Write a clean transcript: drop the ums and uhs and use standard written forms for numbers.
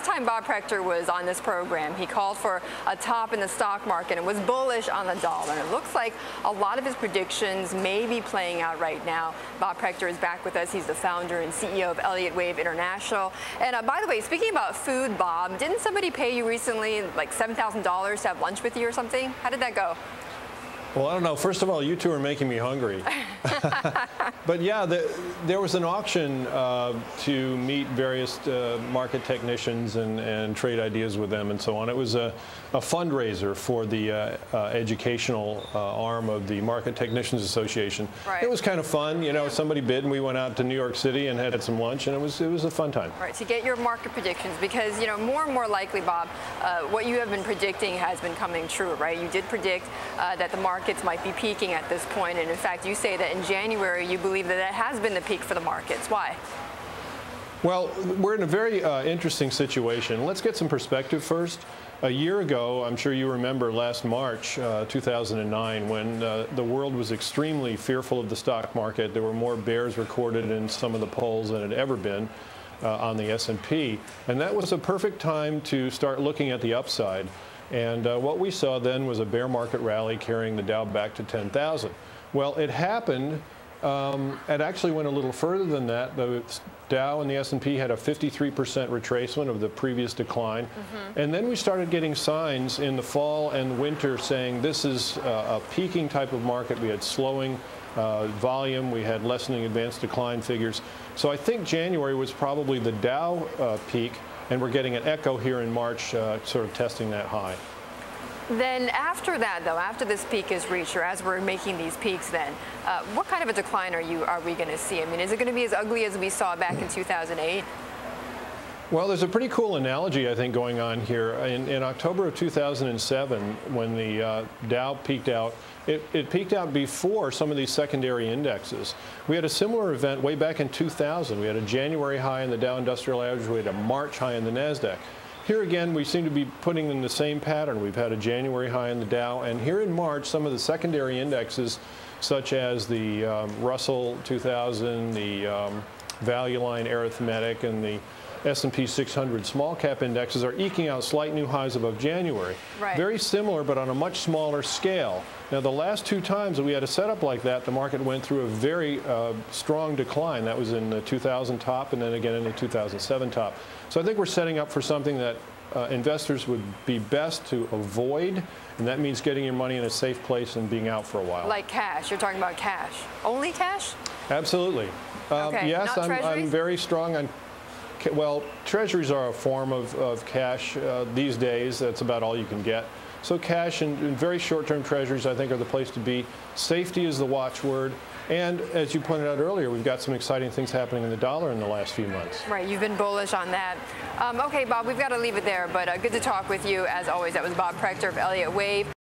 time Bob Prechter was on this program, he called for a top in the stock market and was bullish on the dollar. And it looks like a lot of his predictions may be playing out right now. Bob Prechter is back with us. He's the founder and CEO of Elliott Wave International. And by the way, speaking about food, Bob, didn't somebody pay you recently like $7,000 to have lunch with you or something? How did that go? Well, I don't know. First of all, you two are making me hungry. But yeah, there was an auction to meet various market technicians and trade ideas with them and so on. It was a fundraiser for the educational arm of the Market Technicians Association. Right. It was kind of fun. You know, somebody bid and we went out to New York City and had some lunch, and it was a fun time. Right, to get your market predictions, because, you know, more and more likely, Bob, what you have been predicting has been coming true, right? You did predict that the markets might be peaking at this point, and in fact, you say that in January you believe that it has been the peak for the markets. Why? Well, we're in a very interesting situation. Let's get some perspective first. A year ago, I'm sure you remember last March 2009, when the world was extremely fearful of the stock market. There were more bears recorded in some of the polls than had ever been on the S&P. And that was a perfect time to start looking at the upside. And what we saw then was a bear market rally carrying the Dow back to 10,000. Well, it happened. It actually went a little further than that. The Dow and the S&P had a 53% retracement of the previous decline. And then we started getting signs in the fall and winter saying this is a peaking type of market. We had slowing volume. We had lessening advanced decline figures. So I think January was probably the Dow peak, and we're getting an echo here in March, sort of testing that high. Then after that, though, after this peak is reached, or as we're making these peaks then, what kind of a decline are we going to see? I mean, is it going to be as ugly as we saw back in 2008? Well, there's a pretty cool analogy, I think, going on here. In October of 2007, when the Dow peaked out, it peaked out before some of these secondary indexes. We had a similar event way back in 2000. We had a January high in the Dow Industrial Average. We had a March high in the NASDAQ. Here again, we seem to be putting in the same pattern. We've had a January high in the Dow, and here in March, some of the secondary indexes, such as the Russell 2000, the Value Line Arithmetic, and the S&P 600 small cap indexes are eking out slight new highs above January. Right. Very similar, but on a much smaller scale. Now, the last two times that we had a setup like that, the market went through a very strong decline. That was in the 2000 top and then again in the 2007 top. So I think we're setting up for something that investors would be best to avoid, and that means getting your money in a safe place and being out for a while. Like cash. You're talking about cash. Only cash? Absolutely. Okay. Yes, I'm very strong on. Well, treasuries are a form of cash these days. That's about all you can get. So cash and very short-term treasuries, I think, are the place to be. Safety is the watchword. And as you pointed out earlier, we've got some exciting things happening in the dollar in the last few months. Right. You've been bullish on that. Okay, Bob, we've got to leave it there. But good to talk with you, as always. That was Bob Prechter of Elliott Wave.